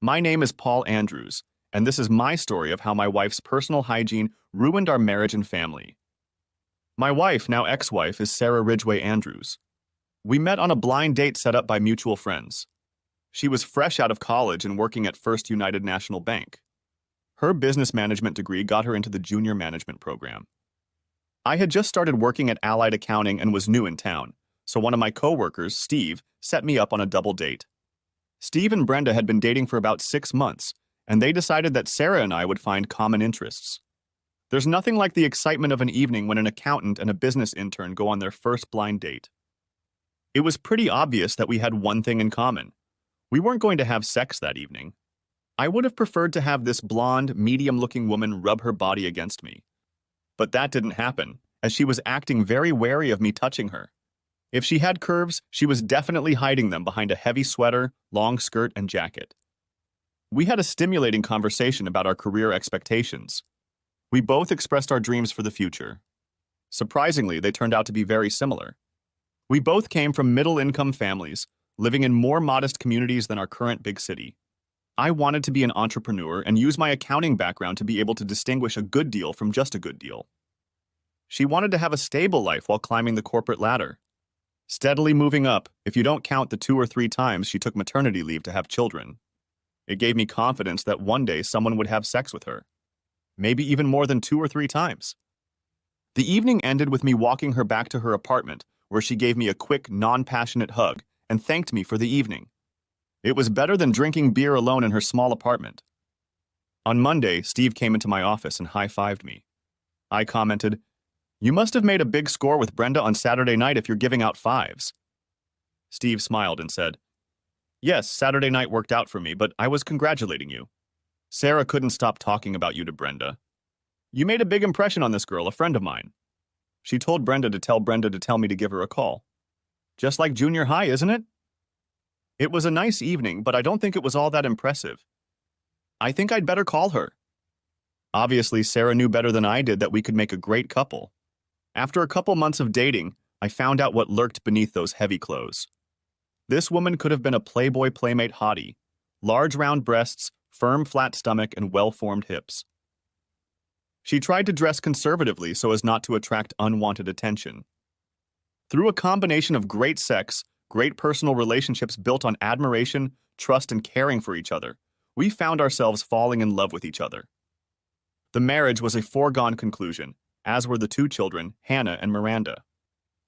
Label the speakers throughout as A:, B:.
A: My name is Paul Andrews, and this is my story of how my wife's personal hygiene ruined our marriage and family. My wife, now ex-wife, is Sarah Ridgway Andrews. We met on a blind date set up by mutual friends. She was fresh out of college and working at First United National Bank. Her business management degree got her into the junior management program. I had just started working at Allied Accounting and was new in town, so one of my coworkers, Steve, set me up on a double date. Steve and Brenda had been dating for about 6 months, and they decided that Sarah and I would find common interests. There's nothing like the excitement of an evening when an accountant and a business intern go on their first blind date. It was pretty obvious that we had one thing in common. We weren't going to have sex that evening. I would have preferred to have this blonde, medium-looking woman rub her body against me. But that didn't happen, as she was acting very wary of me touching her. If she had curves, she was definitely hiding them behind a heavy sweater, long skirt, and jacket. We had a stimulating conversation about our career expectations. We both expressed our dreams for the future. Surprisingly, they turned out to be very similar. We both came from middle-income families, living in more modest communities than our current big city. I wanted to be an entrepreneur and use my accounting background to be able to distinguish a good deal from just a good deal. She wanted to have a stable life while climbing the corporate ladder. Steadily moving up, if you don't count the 2 or 3 times she took maternity leave to have children. It gave me confidence that one day someone would have sex with her. Maybe even more than 2 or 3 times. The evening ended with me walking her back to her apartment, where she gave me a quick, non-passionate hug and thanked me for the evening. It was better than drinking beer alone in her small apartment. On Monday, Steve came into my office and high-fived me. I commented, "You must have made a big score with Brenda on Saturday night if you're giving out 5s." Steve smiled and said, "Yes, Saturday night worked out for me, but I was congratulating you. Sarah couldn't stop talking about you to Brenda. You made a big impression on this girl, a friend of mine. She told Brenda to tell me to give her a call. Just like junior high, isn't it?" It was a nice evening, but I don't think it was all that impressive. I think I'd better call her. Obviously, Sarah knew better than I did that we could make a great couple. After a couple months of dating, I found out what lurked beneath those heavy clothes. This woman could have been a Playboy Playmate hottie. Large round breasts, firm flat stomach, and well-formed hips. She tried to dress conservatively so as not to attract unwanted attention. Through a combination of great sex, great personal relationships built on admiration, trust, and caring for each other, we found ourselves falling in love with each other. The marriage was a foregone conclusion, as were the 2 children, Hannah and Miranda.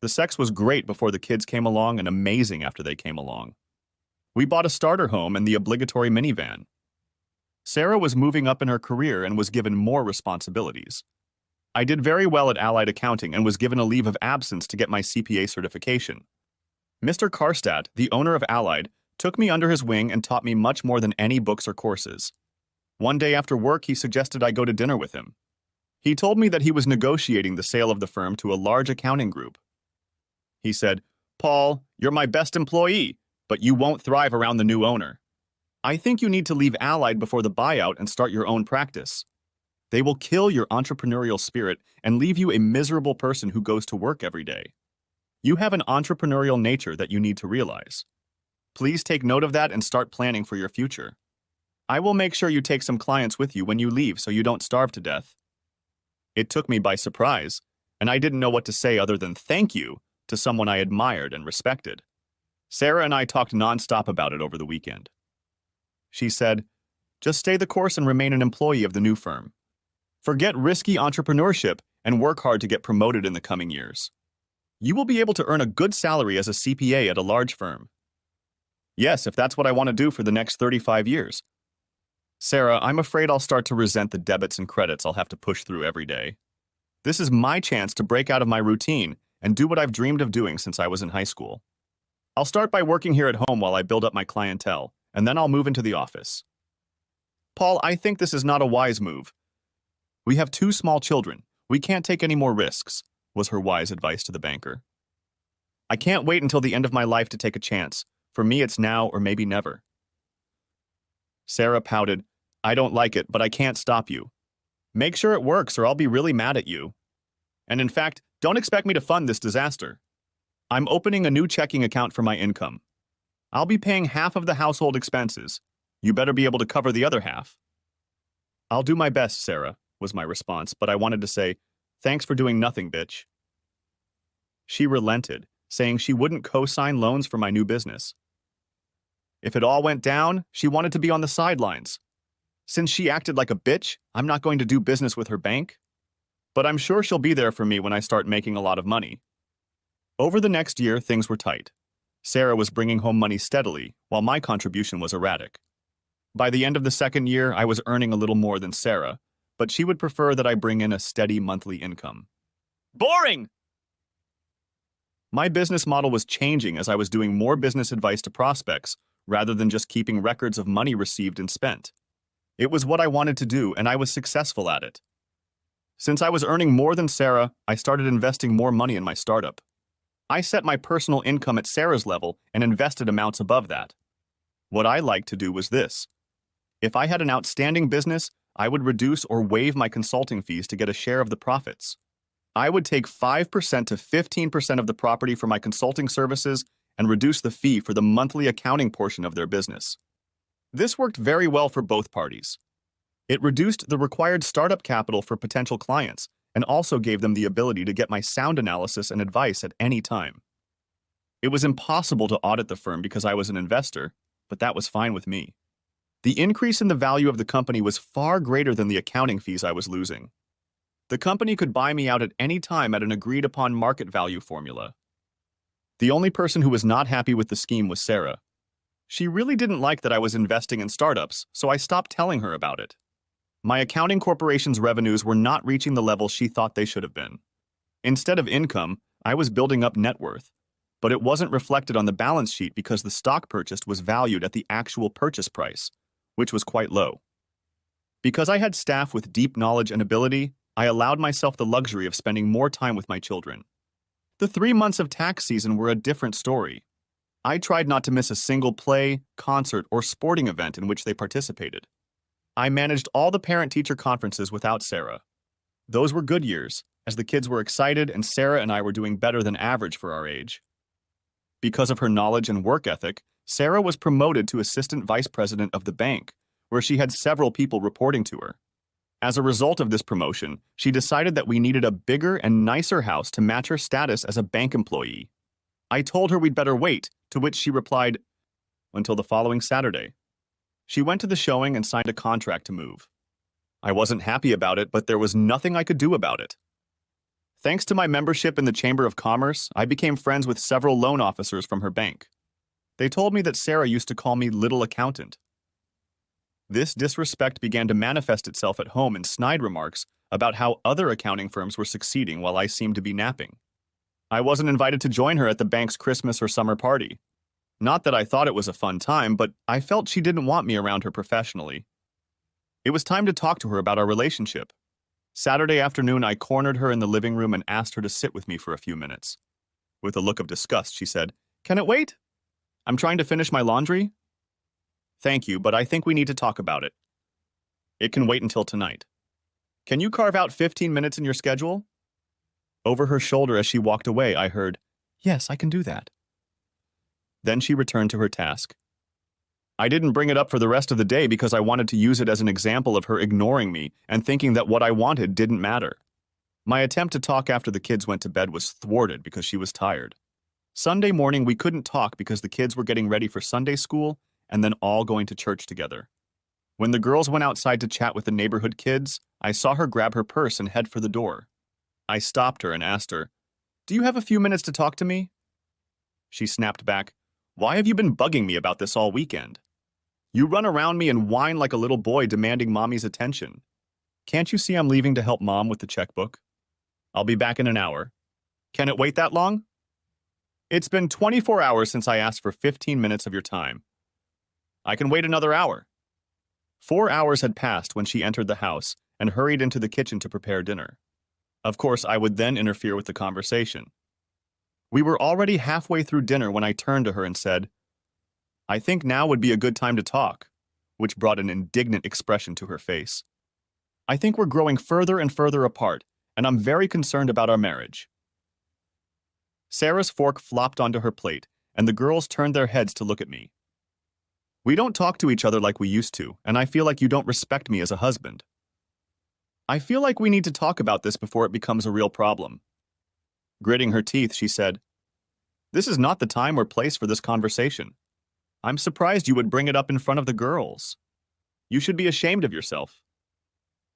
A: The sex was great before the kids came along and amazing after they came along. We bought a starter home and the obligatory minivan. Sarah was moving up in her career and was given more responsibilities. I did very well at Allied Accounting and was given a leave of absence to get my CPA certification. Mr. Karstadt, the owner of Allied, took me under his wing and taught me much more than any books or courses. One day after work, he suggested I go to dinner with him. He told me that he was negotiating the sale of the firm to a large accounting group. He said, "Paul, you're my best employee, but you won't thrive around the new owner. I think you need to leave Allied before the buyout and start your own practice. They will kill your entrepreneurial spirit and leave you a miserable person who goes to work every day. You have an entrepreneurial nature that you need to realize. Please take note of that and start planning for your future. I will make sure you take some clients with you when you leave so you don't starve to death." It took me by surprise, and I didn't know what to say other than thank you to someone I admired and respected. Sarah and I talked nonstop about it over the weekend. She said, "Just stay the course and remain an employee of the new firm. Forget risky entrepreneurship and work hard to get promoted in the coming years. You will be able to earn a good salary as a CPA at a large firm." Yes, if that's what I want to do for the next 35 years. Sarah, I'm afraid I'll start to resent the debits and credits I'll have to push through every day. This is my chance to break out of my routine and do what I've dreamed of doing since I was in high school. I'll start by working here at home while I build up my clientele, and then I'll move into the office. Paul, I think this is not a wise move. We have 2 small children. We can't take any more risks, was her wise advice to the banker. I can't wait until the end of my life to take a chance. For me, it's now or maybe never. Sarah pouted, "I don't like it, but I can't stop you. Make sure it works or I'll be really mad at you. And in fact, don't expect me to fund this disaster. I'm opening a new checking account for my income. I'll be paying half of the household expenses. You better be able to cover the other half. I'll do my best, Sarah, was my response, but I wanted to say, thanks for doing nothing, bitch. She relented, saying she wouldn't co-sign loans for my new business. If it all went down, she wanted to be on the sidelines. Since she acted like a bitch, I'm not going to do business with her bank. But I'm sure she'll be there for me when I start making a lot of money. Over the next year, things were tight. Sarah was bringing home money steadily, while my contribution was erratic. By the end of the second year, I was earning a little more than Sarah, but she would prefer that I bring in a steady monthly income. Boring! My business model was changing as I was doing more business advice to prospects, rather than just keeping records of money received and spent. It was what I wanted to do, and I was successful at it. Since I was earning more than Sarah, I started investing more money in my startup. I set my personal income at Sarah's level and invested amounts above that. What I liked to do was this. If I had an outstanding business, I would reduce or waive my consulting fees to get a share of the profits. I would take 5% to 15% of the property for my consulting services and reduce the fee for the monthly accounting portion of their business. This worked very well for both parties. It reduced the required startup capital for potential clients and also gave them the ability to get my sound analysis and advice at any time. It was impossible to audit the firm because I was an investor, but that was fine with me. The increase in the value of the company was far greater than the accounting fees I was losing. The company could buy me out at any time at an agreed-upon market value formula. The only person who was not happy with the scheme was Sarah. She really didn't like that I was investing in startups, so I stopped telling her about it. My accounting corporation's revenues were not reaching the level she thought they should have been. Instead of income, I was building up net worth, but it wasn't reflected on the balance sheet because the stock purchased was valued at the actual purchase price, which was quite low. Because I had staff with deep knowledge and ability, I allowed myself the luxury of spending more time with my children. The 3 months of tax season were a different story. I tried not to miss a single play, concert, or sporting event in which they participated. I managed all the parent-teacher conferences without Sarah. Those were good years, as the kids were excited and Sarah and I were doing better than average for our age. Because of her knowledge and work ethic, Sarah was promoted to assistant vice president of the bank, where she had several people reporting to her. As a result of this promotion, she decided that we needed a bigger and nicer house to match her status as a bank employee. I told her we'd better wait, to which she replied, until the following Saturday. She went to the showing and signed a contract to move. I wasn't happy about it, but there was nothing I could do about it. Thanks to my membership in the Chamber of Commerce, I became friends with several loan officers from her bank. They told me that Sarah used to call me little accountant. This disrespect began to manifest itself at home in snide remarks about how other accounting firms were succeeding while I seemed to be napping. I wasn't invited to join her at the bank's Christmas or summer party. Not that I thought it was a fun time, but I felt she didn't want me around her professionally. It was time to talk to her about our relationship. Saturday afternoon, I cornered her in the living room and asked her to sit with me for a few minutes. With a look of disgust, she said, "Can it wait? I'm trying to finish my laundry." "Thank you, but I think we need to talk about it." "It can wait until tonight." "Can you carve out 15 minutes in your schedule?" Over her shoulder as she walked away, I heard, "Yes, I can do that." Then she returned to her task. I didn't bring it up for the rest of the day because I wanted to use it as an example of her ignoring me and thinking that what I wanted didn't matter. My attempt to talk after the kids went to bed was thwarted because she was tired. Sunday morning, we couldn't talk because the kids were getting ready for Sunday school and then all going to church together. When the girls went outside to chat with the neighborhood kids, I saw her grab her purse and head for the door. I stopped her and asked her, "Do you have a few minutes to talk to me?" She snapped back, "Why have you been bugging me about this all weekend? You run around me and whine like a little boy demanding mommy's attention. Can't you see I'm leaving to help mom with the checkbook? I'll be back in an hour. Can it wait that long? It's been 24 hours since I asked for 15 minutes of your time. I can wait another hour." 4 hours had passed when she entered the house and hurried into the kitchen to prepare dinner. Of course, I would then interfere with the conversation. We were already halfway through dinner when I turned to her and said, "I think now would be a good time to talk," which brought an indignant expression to her face. "I think we're growing further and further apart, and I'm very concerned about our marriage." Sarah's fork flopped onto her plate, and the girls turned their heads to look at me. We don't talk to each other like we used to, and I feel like you don't respect me as a husband. I feel like we need to talk about this before it becomes a real problem. Gritting her teeth, she said, "This is not the time or place for this conversation. I'm surprised you would bring it up in front of the girls. You should be ashamed of yourself.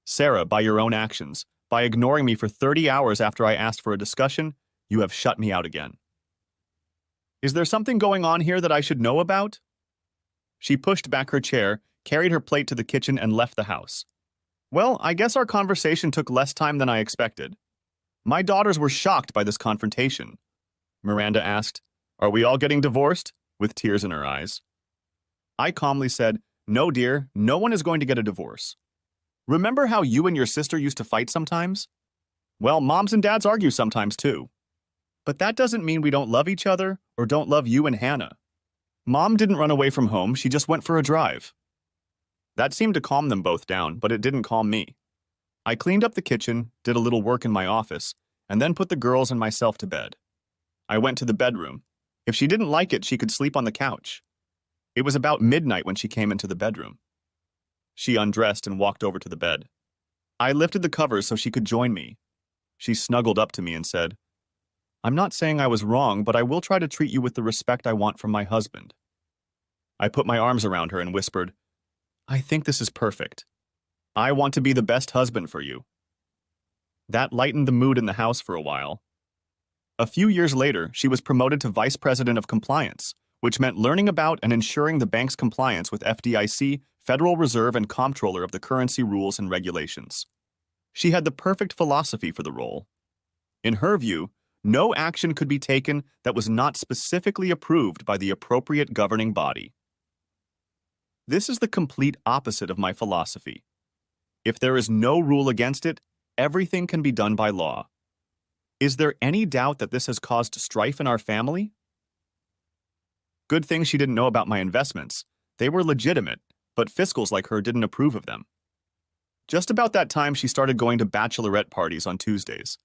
A: Sarah, by your own actions, by ignoring me for 30 hours after I asked for a discussion, you have shut me out again. Is there something going on here that I should know about?" She pushed back her chair, carried her plate to the kitchen, and left the house. Well, I guess our conversation took less time than I expected. My daughters were shocked by this confrontation. Miranda asked, "Are we all getting divorced?" with tears in her eyes. I calmly said, "No, dear, no one is going to get a divorce. Remember how you and your sister used to fight sometimes? Well, moms and dads argue sometimes too. But that doesn't mean we don't love each other or don't love you and Hannah. Mom didn't run away from home, she just went for a drive." That seemed to calm them both down, but it didn't calm me. I cleaned up the kitchen, did a little work in my office, and then put the girls and myself to bed. I went to the bedroom. If she didn't like it, she could sleep on the couch. It was about midnight when she came into the bedroom. She undressed and walked over to the bed. I lifted the covers so she could join me. She snuggled up to me and said, "I'm not saying I was wrong, but I will try to treat you with the respect I want from my husband." I put my arms around her and whispered, "I think this is perfect. I want to be the best husband for you." That lightened the mood in the house for a while. A few years later, she was promoted to Vice President of Compliance, which meant learning about and ensuring the bank's compliance with FDIC, Federal Reserve, and Comptroller of the currency rules and regulations. She had the perfect philosophy for the role. In her view, no action could be taken that was not specifically approved by the appropriate governing body. This is the complete opposite of my philosophy. If there is no rule against it, everything can be done by law. Is there any doubt that this has caused strife in our family? Good thing she didn't know about my investments. They were legitimate, but fiscals like her didn't approve of them. Just about that time, she started going to bachelorette parties on Tuesdays.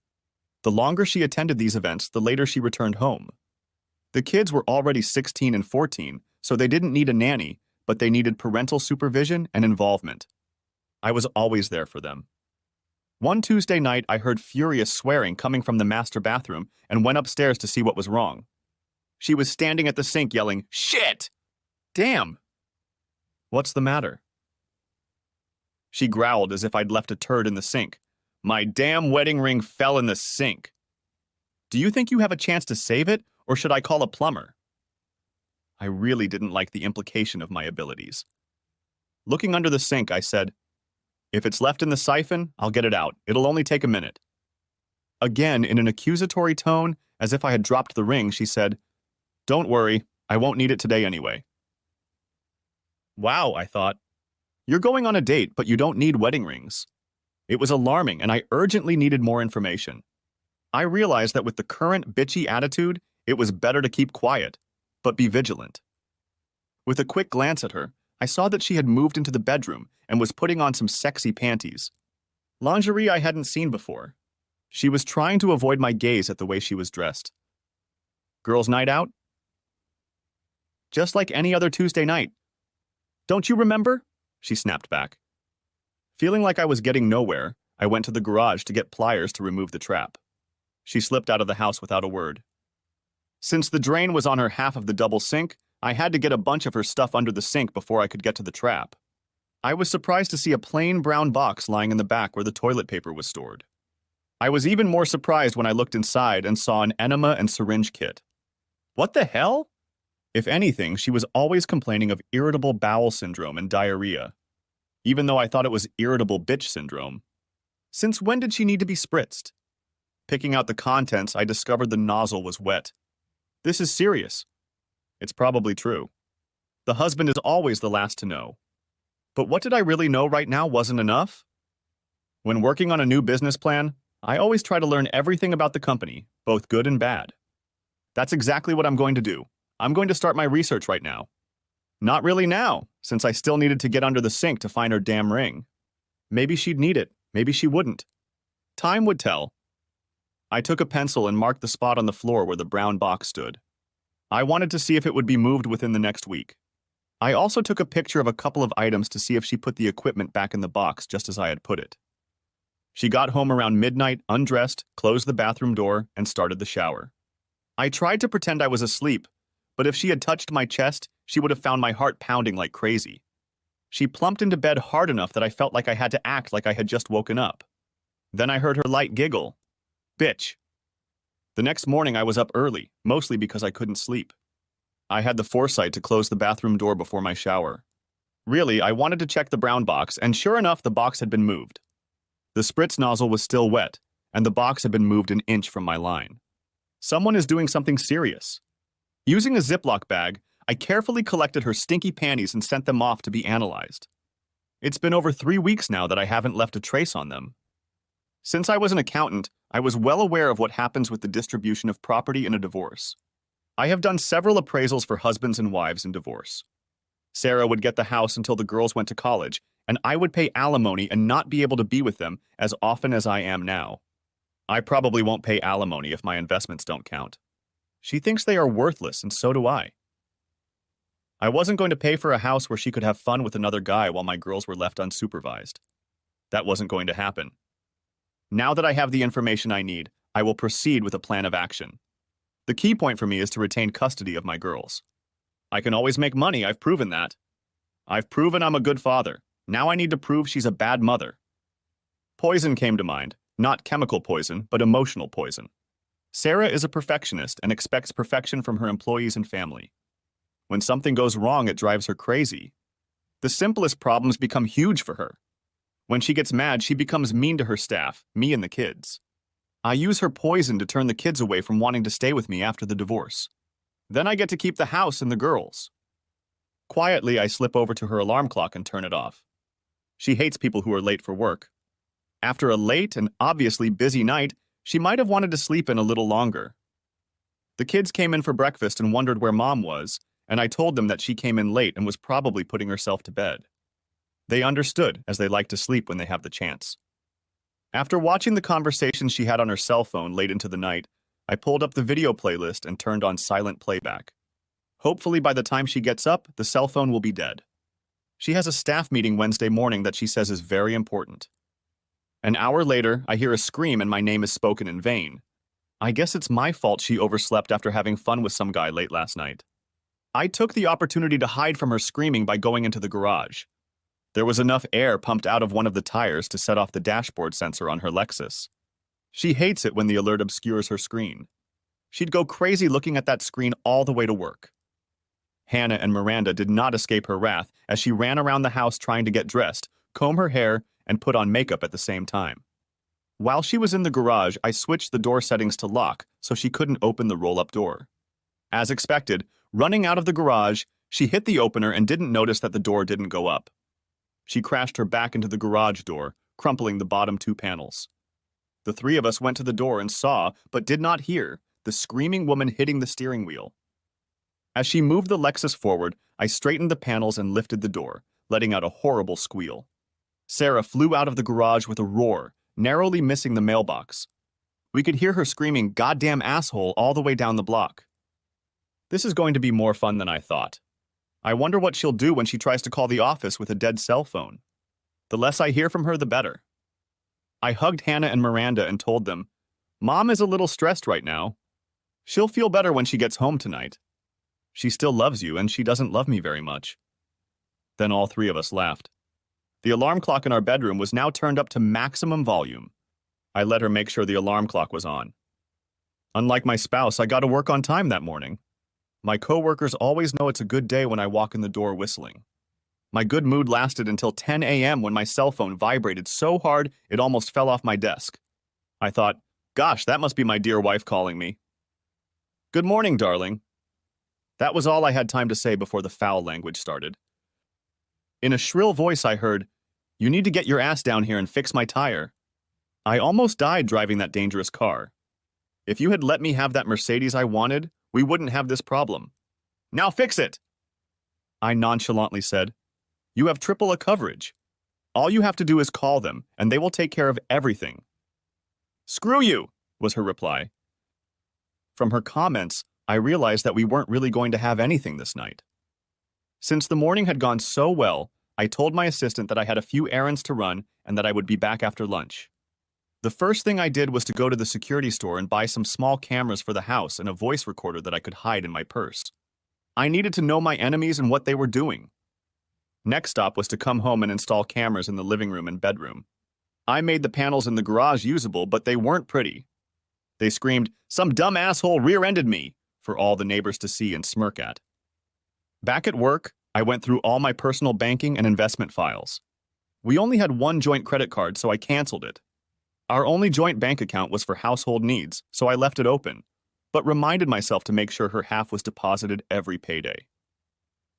A: The longer she attended these events, the later she returned home. The kids were already 16 and 14, so they didn't need a nanny, but they needed parental supervision and involvement. I was always there for them. One Tuesday night, I heard furious swearing coming from the master bathroom and went upstairs to see what was wrong. She was standing at the sink yelling, "Shit! Damn!" "What's the matter?" She growled as if I'd left a turd in the sink. "My damn wedding ring fell in the sink. Do you think you have a chance to save it, or should I call a plumber?" I really didn't like the implication of my abilities. Looking under the sink, I said, "If it's left in the siphon, I'll get it out. It'll only take a minute." Again, in an accusatory tone, as if I had dropped the ring, she said, "Don't worry, I won't need it today anyway." Wow, I thought. You're going on a date, but you don't need wedding rings. It was alarming, and I urgently needed more information. I realized that with the current bitchy attitude, it was better to keep quiet, but be vigilant. With a quick glance at her, I saw that she had moved into the bedroom and was putting on some sexy panties. Lingerie I hadn't seen before. She was trying to avoid my gaze at the way she was dressed. "Girls' night out?" "Just like any other Tuesday night. Don't you remember?" she snapped back. Feeling like I was getting nowhere, I went to the garage to get pliers to remove the trap. She slipped out of the house without a word. Since the drain was on her half of the double sink, I had to get a bunch of her stuff under the sink before I could get to the trap. I was surprised to see a plain brown box lying in the back where the toilet paper was stored. I was even more surprised when I looked inside and saw an enema and syringe kit. What the hell? If anything, she was always complaining of irritable bowel syndrome and diarrhea, even though I thought it was irritable bitch syndrome. Since when did she need to be spritzed? Picking out the contents, I discovered the nozzle was wet. This is serious. It's probably true. The husband is always the last to know. But what did I really know right now wasn't enough? When working on a new business plan, I always try to learn everything about the company, both good and bad. That's exactly what I'm going to do. I'm going to start my research right now. Not really now, since I still needed to get under the sink to find her damn ring. Maybe she'd need it, maybe she wouldn't. Time would tell. I took a pencil and marked the spot on the floor where the brown box stood. I wanted to see if it would be moved within the next week. I also took a picture of a couple of items to see if she put the equipment back in the box just as I had put it. She got home around midnight, undressed, closed the bathroom door, and started the shower. I tried to pretend I was asleep, but if she had touched my chest, she would have found my heart pounding like crazy. She plumped into bed hard enough that I felt like I had to act like I had just woken up. Then I heard her light giggle. Bitch. The next morning I was up early, mostly because I couldn't sleep. I had the foresight to close the bathroom door before my shower. Really, I wanted to check the brown box, and sure enough, the box had been moved. The spritz nozzle was still wet, and the box had been moved an inch from my line. Someone is doing something serious. Using a Ziploc bag, I carefully collected her stinky panties and sent them off to be analyzed. It's been over 3 weeks now that I haven't left a trace on them. Since I was an accountant, I was well aware of what happens with the distribution of property in a divorce. I have done several appraisals for husbands and wives in divorce. Sarah would get the house until the girls went to college, and I would pay alimony and not be able to be with them as often as I am now. I probably won't pay alimony if my investments don't count. She thinks they are worthless, and so do I. I wasn't going to pay for a house where she could have fun with another guy while my girls were left unsupervised. That wasn't going to happen. Now that I have the information I need, I will proceed with a plan of action. The key point for me is to retain custody of my girls. I can always make money, I've proven that. I've proven I'm a good father. Now I need to prove she's a bad mother. Poison came to mind. Not chemical poison, but emotional poison. Sarah is a perfectionist and expects perfection from her employees and family. When something goes wrong, it drives her crazy. The simplest problems become huge for her. When she gets mad, she becomes mean to her staff, me and the kids. I use her poison to turn the kids away from wanting to stay with me after the divorce. Then I get to keep the house and the girls. Quietly, I slip over to her alarm clock and turn it off. She hates people who are late for work. After a late and obviously busy night, she might have wanted to sleep in a little longer. The kids came in for breakfast and wondered where Mom was, and I told them that she came in late and was probably putting herself to bed. They understood, as they like to sleep when they have the chance. After watching the conversation she had on her cell phone late into the night, I pulled up the video playlist and turned on silent playback. Hopefully by the time she gets up, the cell phone will be dead. She has a staff meeting Wednesday morning that she says is very important. An hour later, I hear a scream and my name is spoken in vain. I guess it's my fault she overslept after having fun with some guy late last night. I took the opportunity to hide from her screaming by going into the garage. There was enough air pumped out of one of the tires to set off the dashboard sensor on her Lexus. She hates it when the alert obscures her screen. She'd go crazy looking at that screen all the way to work. Hannah and Miranda did not escape her wrath as she ran around the house trying to get dressed, comb her hair, and put on makeup at the same time. While she was in the garage, I switched the door settings to lock so she couldn't open the roll-up door. As expected, running out of the garage, she hit the opener and didn't notice that the door didn't go up. She crashed her back into the garage door, crumpling the bottom 2 panels. The 3 of us went to the door and saw, but did not hear, the screaming woman hitting the steering wheel. As she moved the Lexus forward, I straightened the panels and lifted the door, letting out a horrible squeal. Sarah flew out of the garage with a roar, narrowly missing the mailbox. We could hear her screaming, "Goddamn asshole," all the way down the block. This is going to be more fun than I thought. I wonder what she'll do when she tries to call the office with a dead cell phone. The less I hear from her, the better. I hugged Hannah and Miranda and told them, "Mom is a little stressed right now. She'll feel better when she gets home tonight. She still loves you, and she doesn't love me very much." Then all 3 of us laughed. The alarm clock in our bedroom was now turned up to maximum volume. I let her make sure the alarm clock was on. Unlike my spouse, I got to work on time that morning. My coworkers always know it's a good day when I walk in the door whistling. My good mood lasted until 10 a.m. when my cell phone vibrated so hard it almost fell off my desk. I thought, gosh, that must be my dear wife calling me. "Good morning, darling." That was all I had time to say before the foul language started. In a shrill voice I heard, "You need to get your ass down here and fix my tire." I almost died driving that dangerous car. If you had let me have that Mercedes I wanted, we wouldn't have this problem. "Now fix it!" I nonchalantly said, "You have AAA coverage. All you have to do is call them, and they will take care of everything." "Screw you," was her reply. From her comments, I realized that we weren't really going to have anything this night. Since the morning had gone so well, I told my assistant that I had a few errands to run and that I would be back after lunch. The first thing I did was to go to the security store and buy some small cameras for the house and a voice recorder that I could hide in my purse. I needed to know my enemies and what they were doing. Next stop was to come home and install cameras in the living room and bedroom. I made the panels in the garage usable, but they weren't pretty. They screamed, "Some dumb asshole rear-ended me," for all the neighbors to see and smirk at. Back at work, I went through all my personal banking and investment files. We only had one joint credit card, so I canceled it. Our only joint bank account was for household needs, so I left it open, but reminded myself to make sure her half was deposited every payday.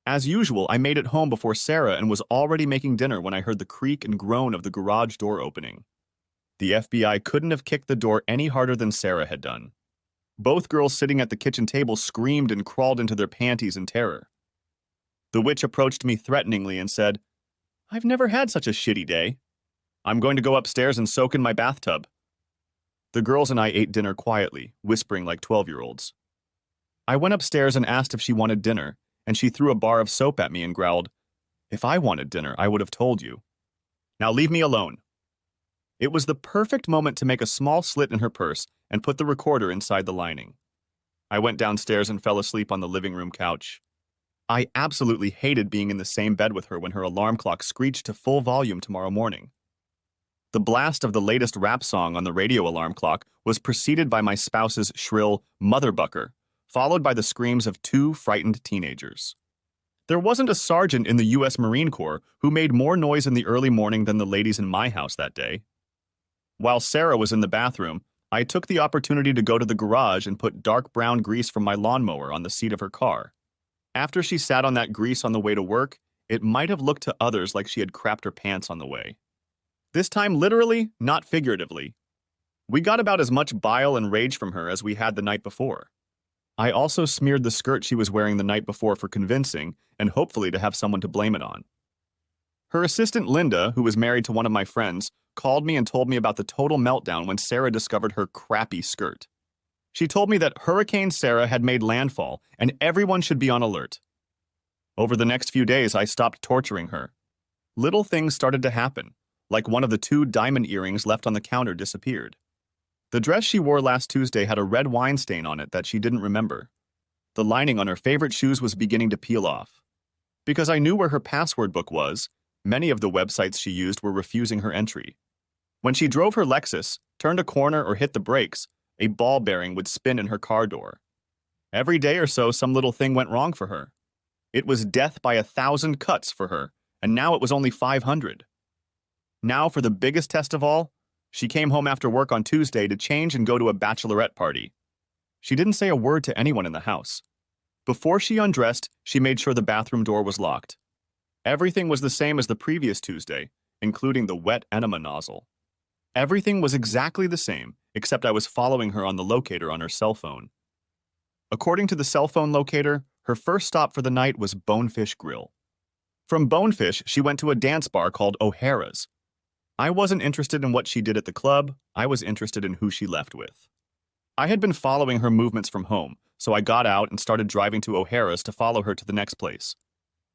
A: As usual, I made it home before Sarah and was already making dinner when I heard the creak and groan of the garage door opening. The FBI couldn't have kicked the door any harder than Sarah had done. Both girls sitting at the kitchen table screamed and crawled into their panties in terror. The witch approached me threateningly and said, "I've never had such a shitty day. I'm going to go upstairs and soak in my bathtub." The girls and I ate dinner quietly, whispering like 12-year-olds. I went upstairs and asked if she wanted dinner, and she threw a bar of soap at me and growled, "If I wanted dinner, I would have told you. Now leave me alone." It was the perfect moment to make a small slit in her purse and put the recorder inside the lining. I went downstairs and fell asleep on the living room couch. I absolutely hated being in the same bed with her when her alarm clock screeched to full volume tomorrow morning. The blast of the latest rap song on the radio alarm clock was preceded by my spouse's shrill "motherbucker," followed by the screams of two frightened teenagers. There wasn't a sergeant in the U.S. Marine Corps who made more noise in the early morning than the ladies in my house that day. While Sarah was in the bathroom, I took the opportunity to go to the garage and put dark brown grease from my lawnmower on the seat of her car. After she sat on that grease on the way to work, it might have looked to others like she had crapped her pants on the way. This time literally, not figuratively. We got about as much bile and rage from her as we had the night before. I also smeared the skirt she was wearing the night before for convincing and hopefully to have someone to blame it on. Her assistant Linda, who was married to one of my friends, called me and told me about the total meltdown when Sarah discovered her crappy skirt. She told me that Hurricane Sarah had made landfall and everyone should be on alert. Over the next few days, I stopped torturing her. Little things started to happen, like one of the two diamond earrings left on the counter disappeared. The dress she wore last Tuesday had a red wine stain on it that she didn't remember. The lining on her favorite shoes was beginning to peel off. Because I knew where her password book was, many of the websites she used were refusing her entry. When she drove her Lexus, turned a corner, or hit the brakes, a ball bearing would spin in her car door. Every day or so, some little thing went wrong for her. It was death by 1,000 cuts for her, and now it was only 500. Now, for the biggest test of all, she came home after work on Tuesday to change and go to a bachelorette party. She didn't say a word to anyone in the house. Before she undressed, she made sure the bathroom door was locked. Everything was the same as the previous Tuesday, including the wet enema nozzle. Everything was exactly the same, except I was following her on the locator on her cell phone. According to the cell phone locator, her first stop for the night was Bonefish Grill. From Bonefish, she went to a dance bar called O'Hara's. I wasn't interested in what she did at the club, I was interested in who she left with. I had been following her movements from home, so I got out and started driving to O'Hara's to follow her to the next place.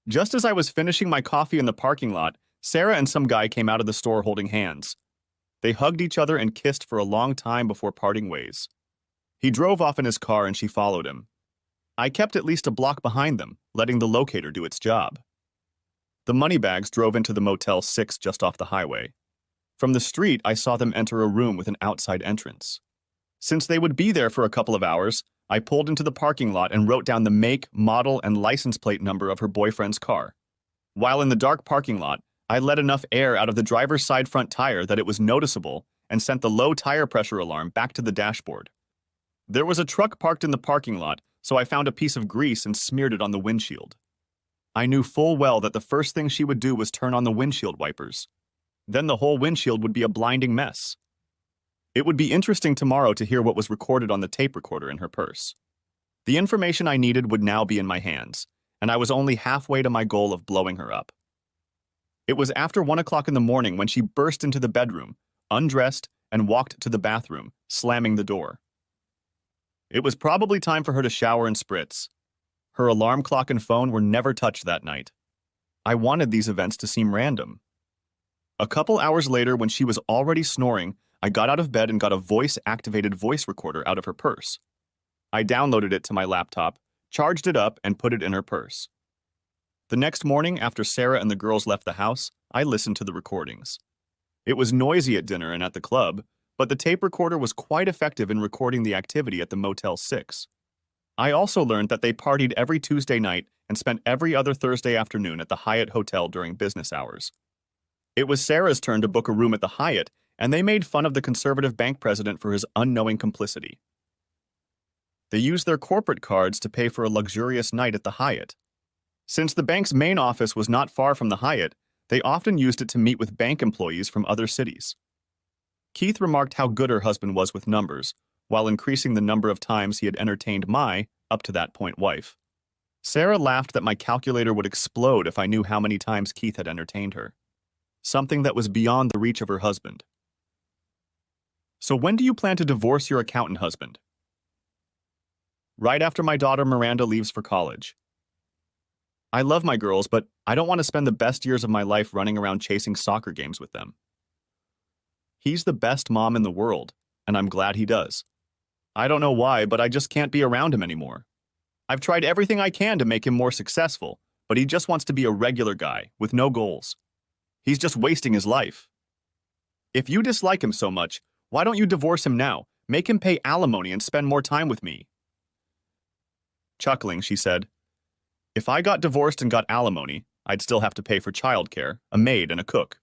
A: Just as I was finishing my coffee in the parking lot, Sarah and some guy came out of the store holding hands. They hugged each other and kissed for a long time before parting ways. He drove off in his car and she followed him. I kept at least a block behind them, letting the locator do its job. The Moneybags drove into the Motel 6 just off the highway. From the street, I saw them enter a room with an outside entrance. Since they would be there for a couple of hours, I pulled into the parking lot and wrote down the make, model, and license plate number of her boyfriend's car. While in the dark parking lot, I let enough air out of the driver's side front tire that it was noticeable and sent the low tire pressure alarm back to the dashboard. There was a truck parked in the parking lot, so I found a piece of grease and smeared it on the windshield. I knew full well that the first thing she would do was turn on the windshield wipers. Then the whole windshield would be a blinding mess. It would be interesting tomorrow to hear what was recorded on the tape recorder in her purse. The information I needed would now be in my hands, and I was only halfway to my goal of blowing her up. It was after 1 o'clock in the morning when she burst into the bedroom, undressed, and walked to the bathroom, slamming the door. It was probably time for her to shower and spritz. Her alarm clock and phone were never touched that night. I wanted these events to seem random. A couple hours later, when she was already snoring, I got out of bed and got a voice-activated voice recorder out of her purse. I downloaded it to my laptop, charged it up, and put it in her purse. The next morning, after Sarah and the girls left the house, I listened to the recordings. It was noisy at dinner and at the club, but the tape recorder was quite effective in recording the activity at the Motel 6. I also learned that they partied every Tuesday night and spent every other Thursday afternoon at the Hyatt Hotel during business hours. It was Sarah's turn to book a room at the Hyatt, and they made fun of the conservative bank president for his unknowing complicity. They used their corporate cards to pay for a luxurious night at the Hyatt. Since the bank's main office was not far from the Hyatt, they often used it to meet with bank employees from other cities. Keith remarked how good her husband was with numbers, while increasing the number of times he had entertained my, up to that point, wife. Sarah laughed that my calculator would explode if I knew how many times Keith had entertained her. Something that was beyond the reach of her husband. So when do you plan to divorce your accountant husband? Right after my daughter Miranda leaves for college. I love my girls, but I don't want to spend the best years of my life running around chasing soccer games with them. He's the best mom in the world, and I'm glad he does. I don't know why, but I just can't be around him anymore. I've tried everything I can to make him more successful, but he just wants to be a regular guy with no goals. He's just wasting his life. If you dislike him so much, why don't you divorce him now? Make him pay alimony and spend more time with me. Chuckling, she said, "If I got divorced and got alimony, I'd still have to pay for childcare, a maid, and a cook.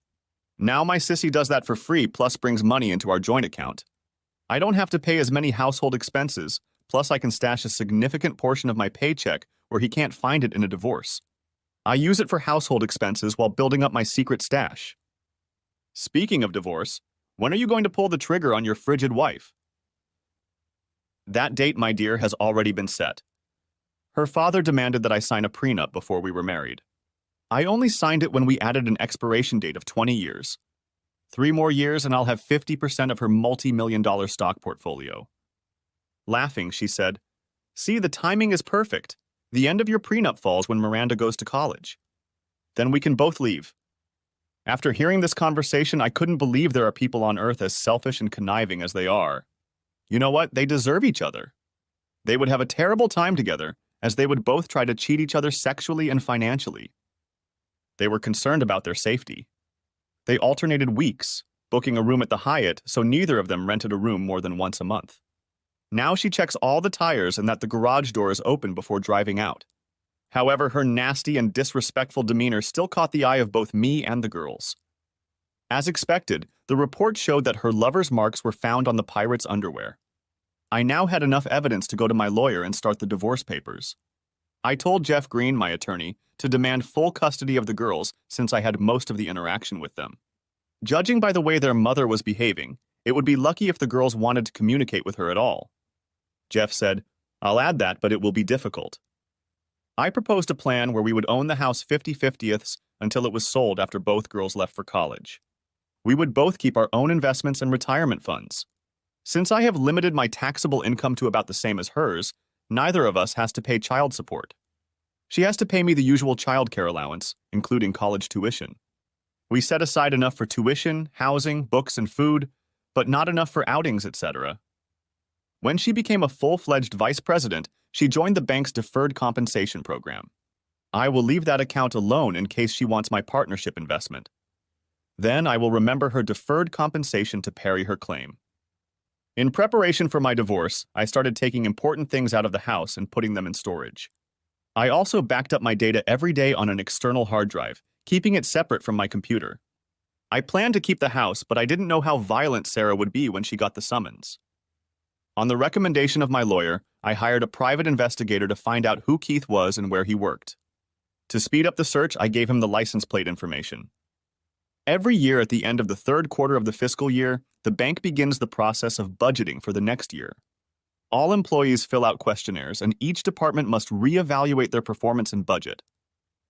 A: Now my sissy does that for free, plus brings money into our joint account. I don't have to pay as many household expenses, plus I can stash a significant portion of my paycheck where he can't find it in a divorce. I use it for household expenses while building up my secret stash. Speaking of divorce, when are you going to pull the trigger on your frigid wife?" That date, my dear, has already been set. Her father demanded that I sign a prenup before we were married. I only signed it when we added an expiration date of 20 years. 3 more years and I'll have 50% of her multi-million-dollar stock portfolio. Laughing, she said, "See, the timing is perfect. The end of your prenup falls when Miranda goes to college. Then we can both leave." After hearing this conversation, I couldn't believe there are people on Earth as selfish and conniving as they are. You know what? They deserve each other. They would have a terrible time together, as they would both try to cheat each other sexually and financially. They were concerned about their safety. They alternated weeks, booking a room at the Hyatt, so neither of them rented a room more than once a month. Now she checks all the tires and that the garage door is open before driving out. However, her nasty and disrespectful demeanor still caught the eye of both me and the girls. As expected, the report showed that her lover's marks were found on the pirate's underwear. I now had enough evidence to go to my lawyer and start the divorce papers. I told Jeff Green, my attorney, to demand full custody of the girls since I had most of the interaction with them. Judging by the way their mother was behaving, it would be lucky if the girls wanted to communicate with her at all. Jeff said, "I'll add that, but it will be difficult." I proposed a plan where we would own the house 50/50ths until it was sold after both girls left for college. We would both keep our own investments and retirement funds. Since I have limited my taxable income to about the same as hers, neither of us has to pay child support. She has to pay me the usual childcare allowance, including college tuition. We set aside enough for tuition, housing, books, and food, but not enough for outings, etc. When she became a full-fledged vice president, she joined the bank's deferred compensation program. I will leave that account alone in case she wants my partnership investment. Then I will remember her deferred compensation to parry her claim. In preparation for my divorce, I started taking important things out of the house and putting them in storage. I also backed up my data every day on an external hard drive, keeping it separate from my computer. I planned to keep the house, but I didn't know how violent Sarah would be when she got the summons. On the recommendation of my lawyer, I hired a private investigator to find out who Keith was and where he worked. To speed up the search, I gave him the license plate information. Every year at the end of the third quarter of the fiscal year, the bank begins the process of budgeting for the next year. All employees fill out questionnaires, and each department must reevaluate their performance and budget.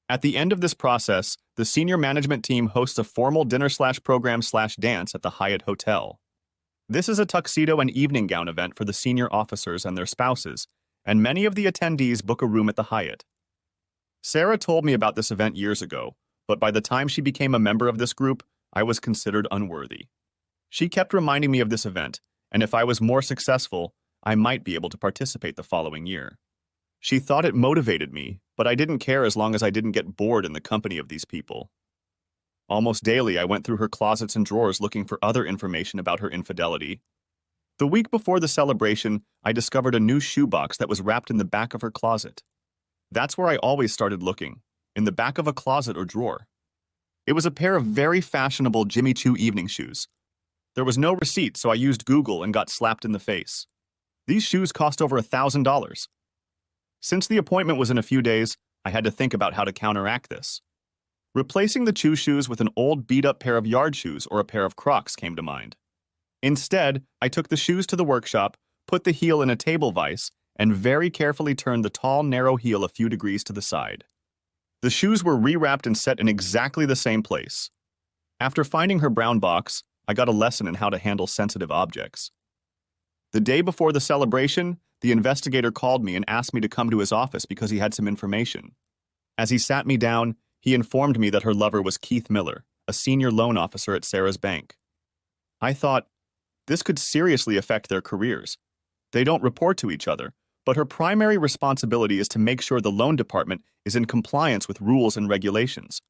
A: At the end of this process, the senior management team hosts a formal dinner/program/dance at the Hyatt Hotel. This is a tuxedo and evening gown event for the senior officers and their spouses, and many of the attendees book a room at the Hyatt. Sarah told me about this event years ago, but by the time she became a member of this group, I was considered unworthy. She kept reminding me of this event, and if I was more successful, I might be able to participate the following year. She thought it motivated me, but I didn't care as long as I didn't get bored in the company of these people. Almost daily, I went through her closets and drawers looking for other information about her infidelity. The week before the celebration, I discovered a new shoebox that was wrapped in the back of her closet. That's where I always started looking, in the back of a closet or drawer. It was a pair of very fashionable Jimmy Choo evening shoes. There was no receipt, so I used Google and got slapped in the face. These shoes cost over $1,000. Since the appointment was in a few days, I had to think about how to counteract this. Replacing the Choo shoes with an old beat-up pair of yard shoes or a pair of Crocs came to mind. Instead, I took the shoes to the workshop, put the heel in a table vise, and very carefully turned the tall, narrow heel a few degrees to the side. The shoes were rewrapped and set in exactly the same place. After finding her brown box, I got a lesson in how to handle sensitive objects. The day before the celebration, the investigator called me and asked me to come to his office because he had some information. As he sat me down, he informed me that her lover was Keith Miller, a senior loan officer at Sarah's bank. I thought, this could seriously affect their careers. They don't report to each other, but her primary responsibility is to make sure the loan department is in compliance with rules and regulations.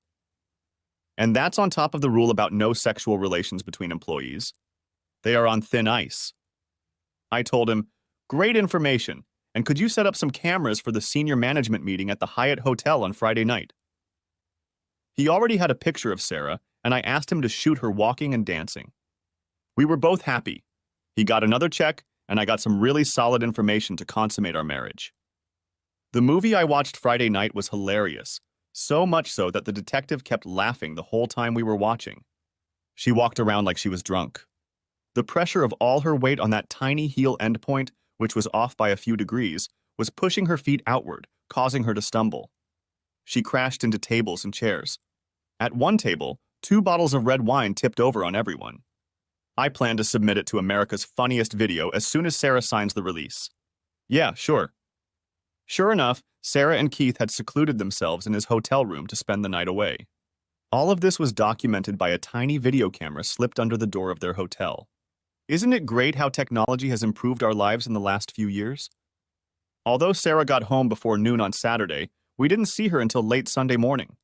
A: And that's on top of the rule about no sexual relations between employees. They are on thin ice. I told him, great information, and could you set up some cameras for the senior management meeting at the Hyatt Hotel on Friday night? He already had a picture of Sarah, and I asked him to shoot her walking and dancing. We were both happy. He got another check, and I got some really solid information to consummate our marriage. The movie I watched Friday night was hilarious, so much so that the detective kept laughing the whole time we were watching. She walked around like she was drunk. The pressure of all her weight on that tiny heel endpoint, which was off by a few degrees, was pushing her feet outward, causing her to stumble. She crashed into tables and chairs. At one table, 2 bottles of red wine tipped over on everyone. I plan to submit it to America's Funniest Video as soon as Sarah signs the release. Yeah, sure. Sure enough, Sarah and Keith had secluded themselves in his hotel room to spend the night away. All of this was documented by a tiny video camera slipped under the door of their hotel. Isn't it great how technology has improved our lives in the last few years? Although Sarah got home before noon on Saturday, we didn't see her until late Sunday morning.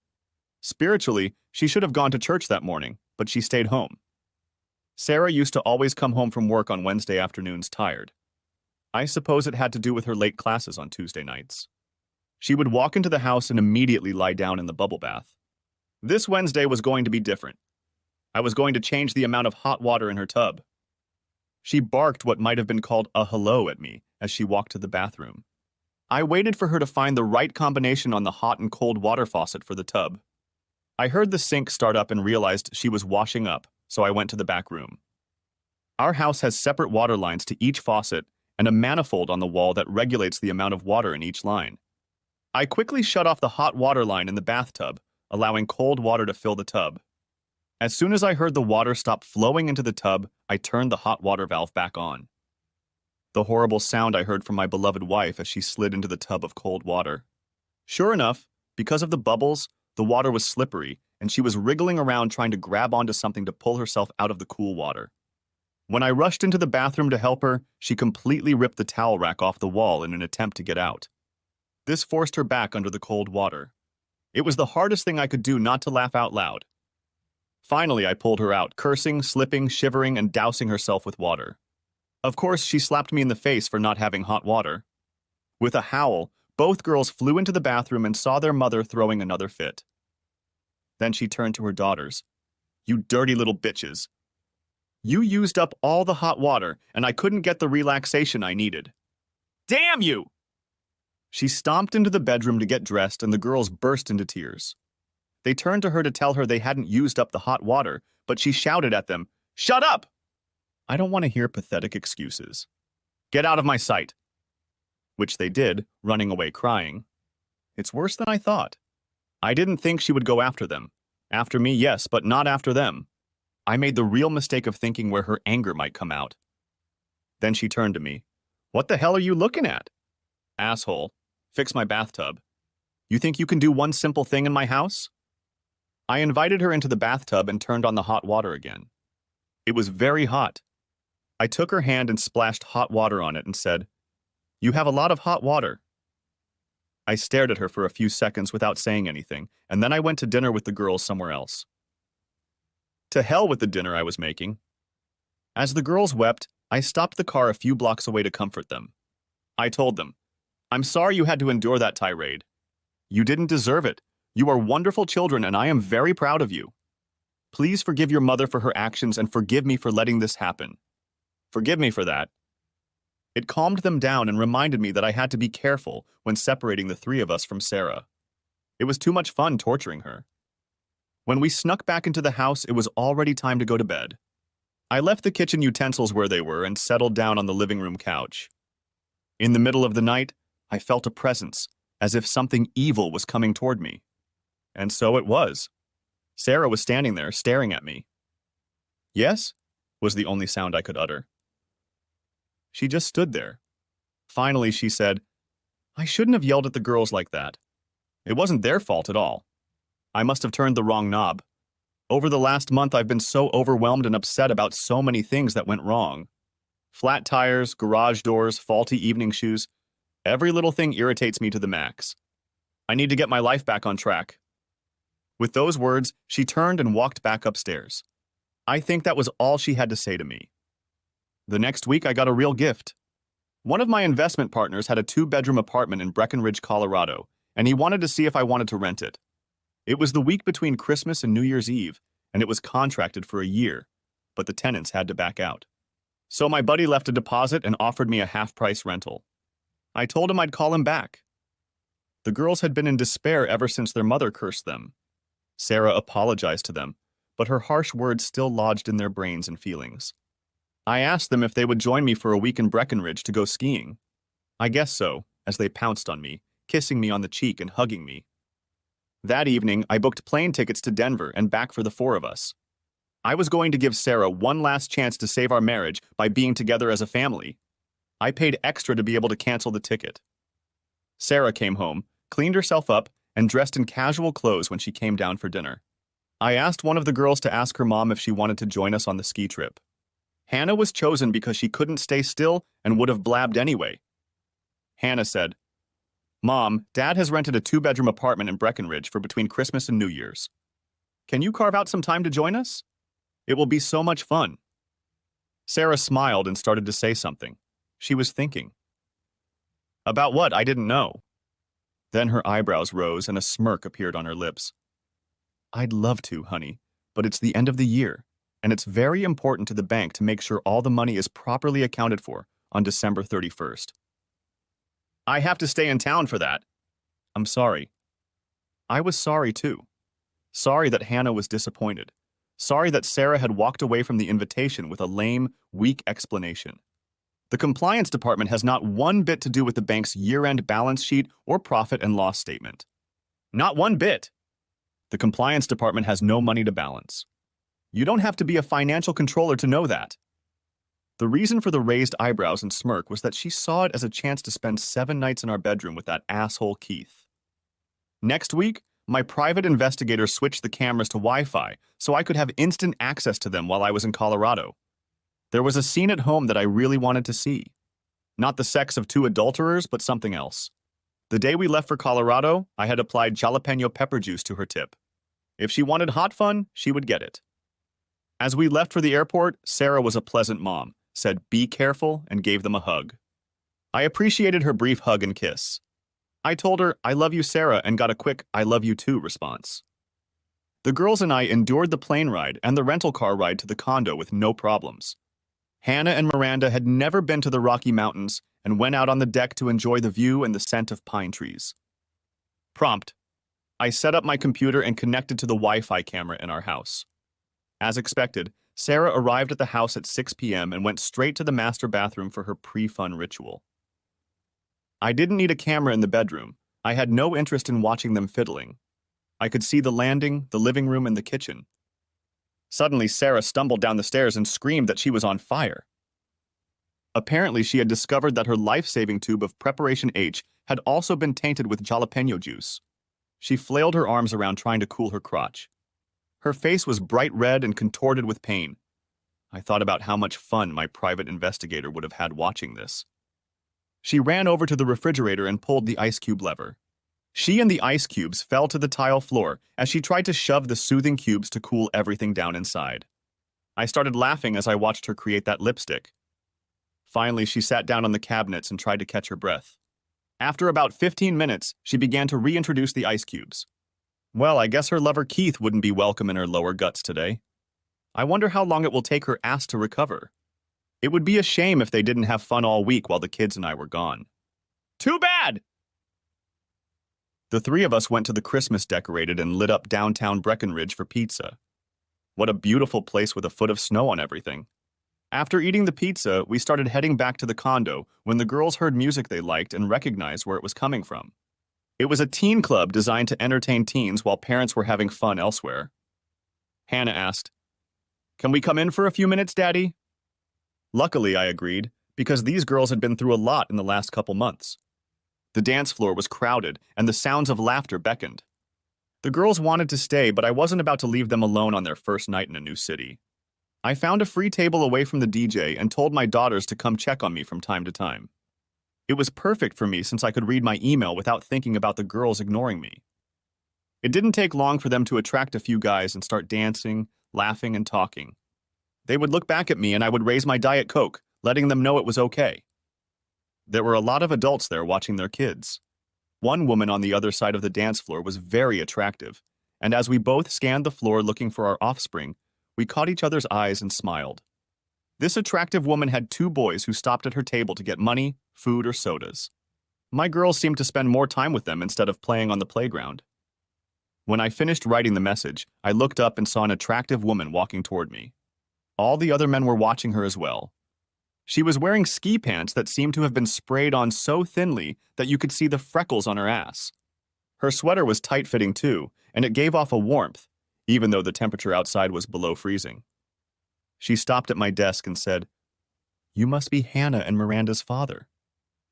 A: Spiritually, she should have gone to church that morning, but she stayed home. Sarah used to always come home from work on Wednesday afternoons tired. I suppose it had to do with her late classes on Tuesday nights. She would walk into the house and immediately lie down in the bubble bath. This Wednesday was going to be different. I was going to change the amount of hot water in her tub. She barked what might have been called a hello at me as she walked to the bathroom. I waited for her to find the right combination on the hot and cold water faucet for the tub. I heard the sink start up and realized she was washing up, so I went to the back room. Our house has separate water lines to each faucet and a manifold on the wall that regulates the amount of water in each line. I quickly shut off the hot water line in the bathtub, allowing cold water to fill the tub. As soon as I heard the water stop flowing into the tub, I turned the hot water valve back on. The horrible sound I heard from my beloved wife as she slid into the tub of cold water. Sure enough, because of the bubbles, the water was slippery, and she was wriggling around trying to grab onto something to pull herself out of the cool water. When I rushed into the bathroom to help her, she completely ripped the towel rack off the wall in an attempt to get out. This forced her back under the cold water. It was the hardest thing I could do not to laugh out loud. Finally, I pulled her out, cursing, slipping, shivering, and dousing herself with water. Of course, she slapped me in the face for not having hot water. With a howl, both girls flew into the bathroom and saw their mother throwing another fit. Then she turned to her daughters. "You dirty little bitches. You used up all the hot water, and I couldn't get the relaxation I needed. Damn you!" She stomped into the bedroom to get dressed, and the girls burst into tears. They turned to her to tell her they hadn't used up the hot water, but she shouted at them, "Shut up! I don't want to hear pathetic excuses. Get out of my sight." Which they did, running away crying. It's worse than I thought. I didn't think she would go after them. After me, yes, but not after them. I made the real mistake of thinking where her anger might come out. Then she turned to me. "What the hell are you looking at?" Asshole. Fix my bathtub. You think you can do one simple thing in my house? I invited her into the bathtub and turned on the hot water again. It was very hot. I took her hand and splashed hot water on it and said, "You have a lot of hot water." I stared at her for a few seconds without saying anything, and then I went to dinner with the girls somewhere else. To hell with the dinner I was making. As the girls wept, I stopped the car a few blocks away to comfort them. I told them, "I'm sorry you had to endure that tirade. You didn't deserve it. You are wonderful children, and I am very proud of you. Please forgive your mother for her actions and forgive me for letting this happen. Forgive me for that." It calmed them down and reminded me that I had to be careful when separating the three of us from Sarah. It was too much fun torturing her. When we snuck back into the house, it was already time to go to bed. I left the kitchen utensils where they were and settled down on the living room couch. In the middle of the night, I felt a presence, as if something evil was coming toward me. And so it was. Sarah was standing there, staring at me. "Yes?" was the only sound I could utter. She just stood there. Finally, she said, "I shouldn't have yelled at the girls like that. It wasn't their fault at all. I must have turned the wrong knob. Over the last month, I've been so overwhelmed and upset about so many things that went wrong. Flat tires, garage doors, faulty evening shoes. Every little thing irritates me to the max. I need to get my life back on track." With those words, she turned and walked back upstairs. I think that was all she had to say to me. The next week, I got a real gift. One of my investment partners had a 2-bedroom apartment in Breckenridge, Colorado, and he wanted to see if I wanted to rent it. It was the week between Christmas and New Year's Eve, and it was contracted for a year, but the tenants had to back out. So my buddy left a deposit and offered me a half-price rental. I told him I'd call him back. The girls had been in despair ever since their mother cursed them. Sarah apologized to them, but her harsh words still lodged in their brains and feelings. I asked them if they would join me for a week in Breckenridge to go skiing. I guess so, as they pounced on me, kissing me on the cheek and hugging me. That evening, I booked plane tickets to Denver and back for the 4 of us. I was going to give Sarah one last chance to save our marriage by being together as a family. I paid extra to be able to cancel the ticket. Sarah came home, cleaned herself up, and dressed in casual clothes when she came down for dinner. I asked one of the girls to ask her mom if she wanted to join us on the ski trip. Hannah was chosen because she couldn't stay still and would have blabbed anyway. Hannah said, "Mom, Dad has rented a 2-bedroom apartment in Breckenridge for between Christmas and New Year's. Can you carve out some time to join us? It will be so much fun." Sarah smiled and started to say something. She was thinking. About what, I didn't know. Then her eyebrows rose and a smirk appeared on her lips. "I'd love to, honey, but it's the end of the year, and it's very important to the bank to make sure all the money is properly accounted for on December 31st. I have to stay in town for that. I'm sorry." I was sorry too. Sorry that Hannah was disappointed. Sorry that Sarah had walked away from the invitation with a lame, weak explanation. The compliance department has not one bit to do with the bank's year-end balance sheet or profit and loss statement. Not one bit. The compliance department has no money to balance. You don't have to be a financial controller to know that. The reason for the raised eyebrows and smirk was that she saw it as a chance to spend 7 nights in our bedroom with that asshole Keith. Next week, my private investigator switched the cameras to Wi-Fi so I could have instant access to them while I was in Colorado. There was a scene at home that I really wanted to see. Not the sex of 2 adulterers, but something else. The day we left for Colorado, I had applied jalapeno pepper juice to her tip. If she wanted hot fun, she would get it. As we left for the airport, Sarah was a pleasant mom, said "be careful," and gave them a hug. I appreciated her brief hug and kiss. I told her, "I love you, Sarah," and got a quick "I love you too" response. The girls and I endured the plane ride and the rental car ride to the condo with no problems. Hannah and Miranda had never been to the Rocky Mountains and went out on the deck to enjoy the view and the scent of pine trees. Prompt. I set up my computer and connected to the Wi-Fi camera in our house. As expected, Sarah arrived at the house at 6 p.m. and went straight to the master bathroom for her pre-fun ritual. I didn't need a camera in the bedroom. I had no interest in watching them fiddling. I could see the landing, the living room, and the kitchen. Suddenly, Sarah stumbled down the stairs and screamed that she was on fire. Apparently, she had discovered that her life-saving tube of Preparation H had also been tainted with jalapeno juice. She flailed her arms around trying to cool her crotch. Her face was bright red and contorted with pain. I thought about how much fun my private investigator would have had watching this. She ran over to the refrigerator and pulled the ice cube lever. She and the ice cubes fell to the tile floor as she tried to shove the soothing cubes to cool everything down inside. I started laughing as I watched her create that lipstick. Finally, she sat down on the cabinets and tried to catch her breath. After about 15 minutes, she began to reintroduce the ice cubes. Well, I guess her lover Keith wouldn't be welcome in her lower guts today. I wonder how long it will take her ass to recover. It would be a shame if they didn't have fun all week while the kids and I were gone. Too bad! The three of us went to the Christmas decorated and lit up downtown Breckenridge for pizza. What a beautiful place with a foot of snow on everything. After eating the pizza, we started heading back to the condo when the girls heard music they liked and recognized where it was coming from. It was a teen club designed to entertain teens while parents were having fun elsewhere. Hannah asked, "Can we come in for a few minutes, Daddy?" Luckily, I agreed, because these girls had been through a lot in the last couple months. The dance floor was crowded, and the sounds of laughter beckoned. The girls wanted to stay, but I wasn't about to leave them alone on their first night in a new city. I found a free table away from the DJ and told my daughters to come check on me from time to time. It was perfect for me since I could read my email without thinking about the girls ignoring me. It didn't take long for them to attract a few guys and start dancing, laughing, and talking. They would look back at me and I would raise my Diet Coke, letting them know it was okay. There were a lot of adults there watching their kids. One woman on the other side of the dance floor was very attractive, and as we both scanned the floor looking for our offspring, we caught each other's eyes and smiled. This attractive woman had two boys who stopped at her table to get money, food, or sodas. My girls seemed to spend more time with them instead of playing on the playground. When I finished writing the message, I looked up and saw an attractive woman walking toward me. All the other men were watching her as well. She was wearing ski pants that seemed to have been sprayed on so thinly that you could see the freckles on her ass. Her sweater was tight-fitting too, and it gave off a warmth, even though the temperature outside was below freezing. She stopped at my desk and said, "You must be Hannah and Miranda's father.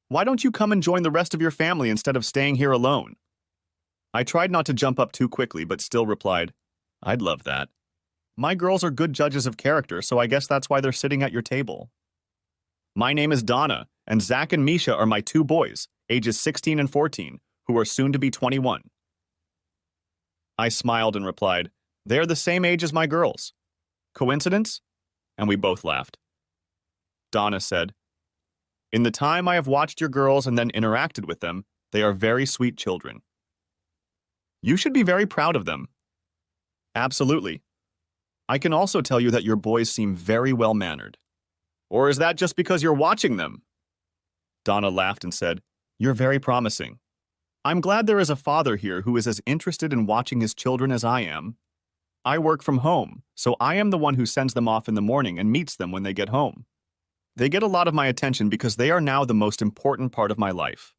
A: Why don't you come and join the rest of your family instead of staying here alone?" I tried not to jump up too quickly, but still replied, "I'd love that. My girls are good judges of character, so I guess that's why they're sitting at your table. My name is Donna, and Zach and Misha are my two boys, ages 16 and 14, who are soon to be 21. I smiled and replied, "They are the same age as my girls. Coincidence?" And we both laughed. Donna said, "In the time I have watched your girls and then interacted with them, they are very sweet children. You should be very proud of them." "Absolutely. I can also tell you that your boys seem very well-mannered." "Or is that just because you're watching them?" Donna laughed and said, "You're very promising. I'm glad there is a father here who is as interested in watching his children as I am. I work from home, so I am the one who sends them off in the morning and meets them when they get home. They get a lot of my attention because they are now the most important part of my life."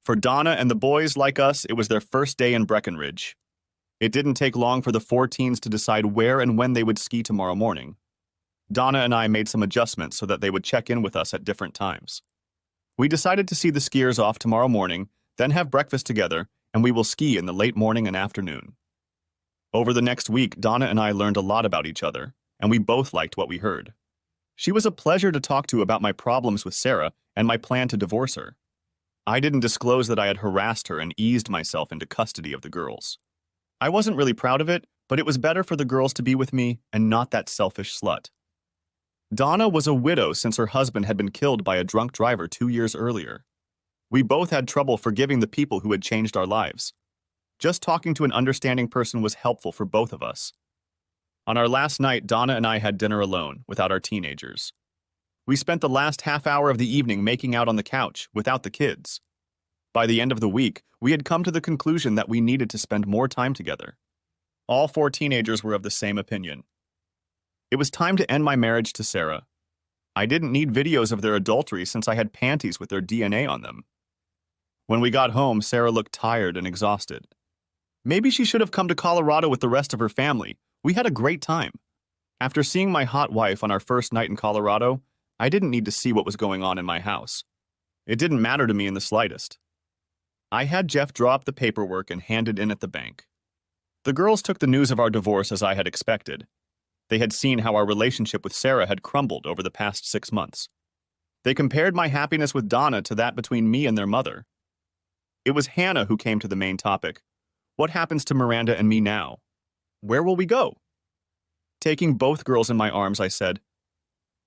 A: For Donna and the boys like us, it was their first day in Breckenridge. It didn't take long for the four teens to decide where and when they would ski tomorrow morning. Donna and I made some adjustments so that they would check in with us at different times. We decided to see the skiers off tomorrow morning, then have breakfast together, and we will ski in the late morning and afternoon. Over the next week, Donna and I learned a lot about each other, and we both liked what we heard. She was a pleasure to talk to about my problems with Sarah and my plan to divorce her. I didn't disclose that I had harassed her and eased myself into custody of the girls. I wasn't really proud of it, but it was better for the girls to be with me and not that selfish slut. Donna was a widow since her husband had been killed by a drunk driver 2 years earlier. We both had trouble forgiving the people who had changed our lives. Just talking to an understanding person was helpful for both of us. On our last night, Donna and I had dinner alone, without our teenagers. We spent the last half hour of the evening making out on the couch, without the kids. By the end of the week, we had come to the conclusion that we needed to spend more time together. All four teenagers were of the same opinion. It was time to end my marriage to Sarah. I didn't need videos of their adultery since I had panties with their DNA on them. When we got home, Sarah looked tired and exhausted. Maybe she should have come to Colorado with the rest of her family. We had a great time. After seeing my hot wife on our first night in Colorado, I didn't need to see what was going on in my house. It didn't matter to me in the slightest. I had Jeff draw up the paperwork and hand it in at the bank. The girls took the news of our divorce as I had expected. They had seen how our relationship with Sarah had crumbled over the past 6 months. They compared my happiness with Donna to that between me and their mother. It was Hannah who came to the main topic. What happens to Miranda and me now? Where will we go? Taking both girls in my arms, I said,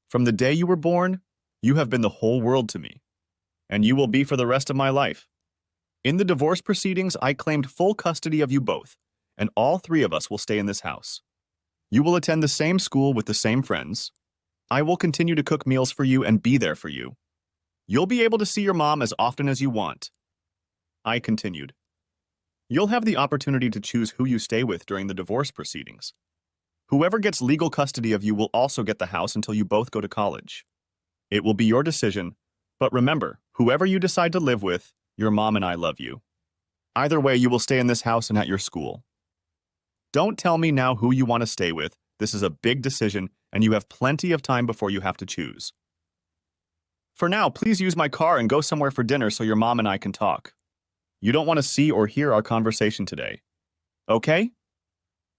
A: "From the day you were born, you have been the whole world to me, and you will be for the rest of my life. In the divorce proceedings, I claimed full custody of you both, and all 3 of us will stay in this house. You will attend the same school with the same friends. I will continue to cook meals for you and be there for you. You'll be able to see your mom as often as you want." I continued, "You'll have the opportunity to choose who you stay with during the divorce proceedings. Whoever gets legal custody of you will also get the house until you both go to college. It will be your decision, but remember, whoever you decide to live with, your mom and I love you. Either way, you will stay in this house and at your school. Don't tell me now who you want to stay with. This is a big decision, and you have plenty of time before you have to choose. For now, please use my car and go somewhere for dinner so your mom and I can talk. You don't want to see or hear our conversation today. Okay?"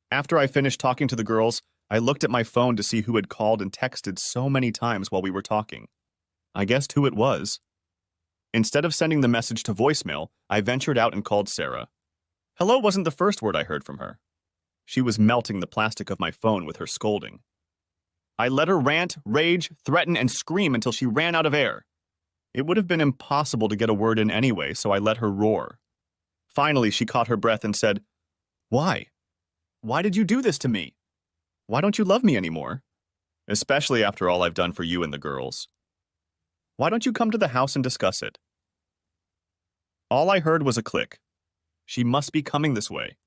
A: After I finished talking to the girls, I looked at my phone to see who had called and texted so many times while we were talking. I guessed who it was. Instead of sending the message to voicemail, I ventured out and called Sarah. Hello wasn't the first word I heard from her. She was melting the plastic of my phone with her scolding. I let her rant, rage, threaten, and scream until she ran out of air. It would have been impossible to get a word in anyway, so I let her roar. Finally, she caught her breath and said, "Why? Why did you do this to me? Why don't you love me anymore? Especially after all I've done for you and the girls. Why don't you come to the house and discuss it?" All I heard was a click. She must be coming this way.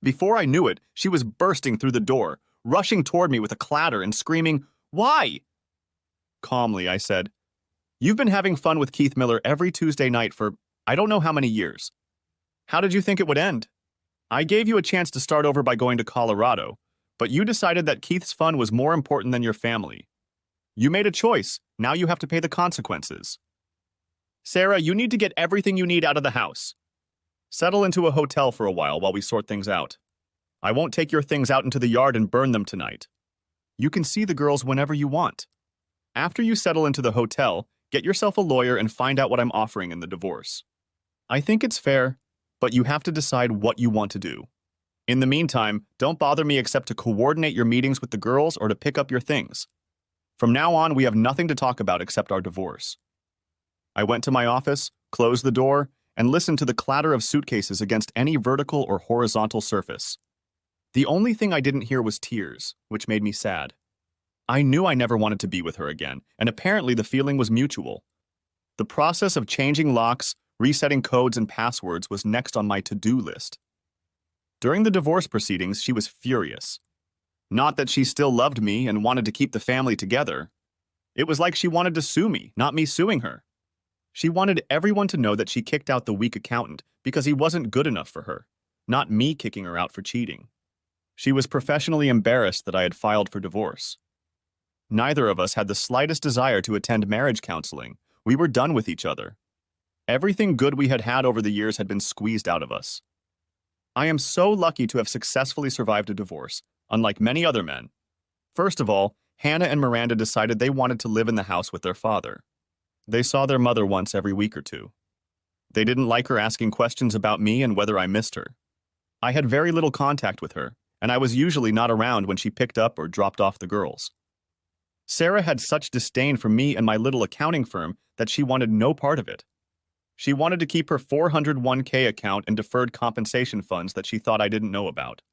A: Before I knew it, she was bursting through the door, rushing toward me with a clatter and screaming, "Why?" Calmly, I said, "You've been having fun with Keith Miller every Tuesday night for I don't know how many years. How did you think it would end? I gave you a chance to start over by going to Colorado, but you decided that Keith's fun was more important than your family. You made a choice. Now you have to pay the consequences. Sarah, you need to get everything you need out of the house. Settle into a hotel for a while we sort things out. I won't take your things out into the yard and burn them tonight. You can see the girls whenever you want. After you settle into the hotel, get yourself a lawyer and find out what I'm offering in the divorce. I think it's fair, but you have to decide what you want to do. In the meantime, don't bother me except to coordinate your meetings with the girls or to pick up your things. From now on, we have nothing to talk about except our divorce." I went to my office, closed the door, and listened to the clatter of suitcases against any vertical or horizontal surface. The only thing I didn't hear was tears, which made me sad. I knew I never wanted to be with her again, and apparently the feeling was mutual. The process of changing locks, resetting codes and passwords was next on my to-do list. During the divorce proceedings, she was furious. Not that she still loved me and wanted to keep the family together. It was like she wanted to sue me, not me suing her. She wanted everyone to know that she kicked out the weak accountant because he wasn't good enough for her, not me kicking her out for cheating. She was professionally embarrassed that I had filed for divorce. Neither of us had the slightest desire to attend marriage counseling. We were done with each other. Everything good we had had over the years had been squeezed out of us. I am so lucky to have successfully survived a divorce, unlike many other men. First of all, Hannah and Miranda decided they wanted to live in the house with their father. They saw their mother once every week or two. They didn't like her asking questions about me and whether I missed her. I had very little contact with her, and I was usually not around when she picked up or dropped off the girls. Sarah had such disdain for me and my little accounting firm that she wanted no part of it. She wanted to keep her 401k account and deferred compensation funds that she thought I didn't know about.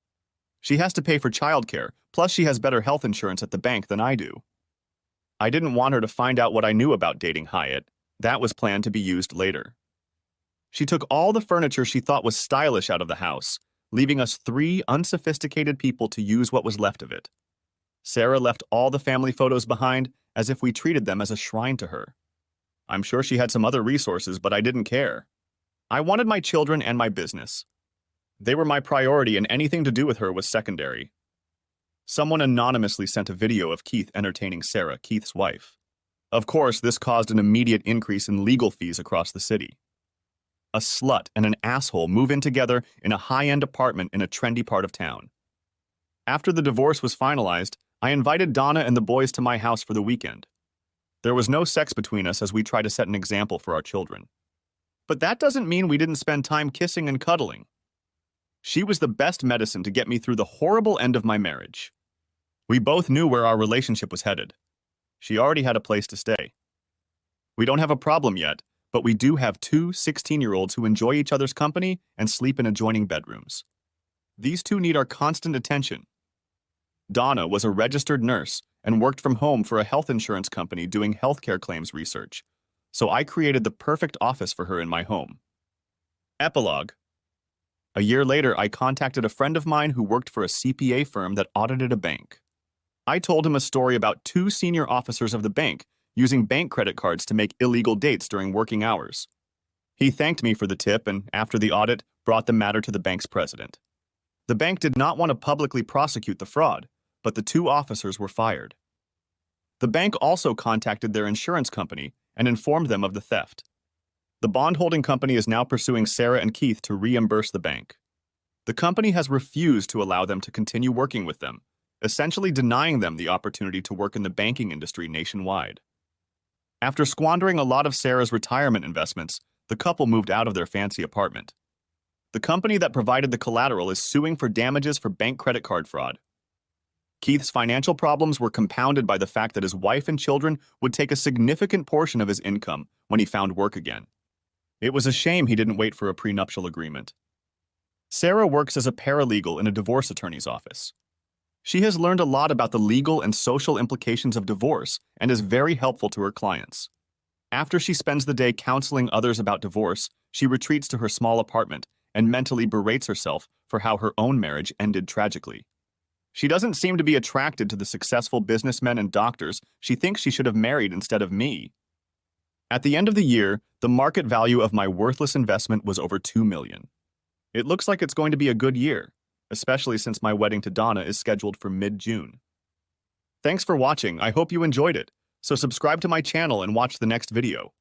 A: She has to pay for childcare, plus she has better health insurance at the bank than I do. I didn't want her to find out what I knew about dating Hyatt. That was planned to be used later. She took all the furniture she thought was stylish out of the house, leaving us 3 unsophisticated people to use what was left of it. Sarah left all the family photos behind as if we treated them as a shrine to her. I'm sure she had some other resources, but I didn't care. I wanted my children and my business. They were my priority, and anything to do with her was secondary. Someone anonymously sent a video of Keith entertaining Sarah, Keith's wife. Of course, this caused an immediate increase in legal fees across the city. A slut and an asshole move in together in a high-end apartment in a trendy part of town. After the divorce was finalized, I invited Donna and the boys to my house for the weekend. There was no sex between us as we try to set an example for our children. But that doesn't mean we didn't spend time kissing and cuddling. She was the best medicine to get me through the horrible end of my marriage. We both knew where our relationship was headed. She already had a place to stay. We don't have a problem yet, but we do have two 16-year-olds who enjoy each other's company and sleep in adjoining bedrooms. These two need our constant attention. Donna was a registered nurse and worked from home for a health insurance company doing healthcare claims research, so I created the perfect office for her in my home. Epilogue. A year later, I contacted a friend of mine who worked for a CPA firm that audited a bank. I told him a story about two senior officers of the bank using bank credit cards to make illegal dates during working hours. He thanked me for the tip and, after the audit, brought the matter to the bank's president. The bank did not want to publicly prosecute the fraud, but the two officers were fired. The bank also contacted their insurance company and informed them of the theft. The bond-holding company is now pursuing Sarah and Keith to reimburse the bank. The company has refused to allow them to continue working with them, essentially denying them the opportunity to work in the banking industry nationwide. After squandering a lot of Sarah's retirement investments, the couple moved out of their fancy apartment. The company that provided the collateral is suing for damages for bank credit card fraud. Keith's financial problems were compounded by the fact that his wife and children would take a significant portion of his income when he found work again. It was a shame he didn't wait for a prenuptial agreement. Sarah works as a paralegal in a divorce attorney's office. She has learned a lot about the legal and social implications of divorce and is very helpful to her clients. After she spends the day counseling others about divorce, she retreats to her small apartment and mentally berates herself for how her own marriage ended tragically. She doesn't seem to be attracted to the successful businessmen and doctors she thinks she should have married instead of me. At the end of the year, the market value of my worthless investment was over $2 million. It looks like it's going to be a good year, especially since my wedding to Donna is scheduled for mid-June. Thanks for watching. I hope you enjoyed it. So subscribe to my channel and watch the next video.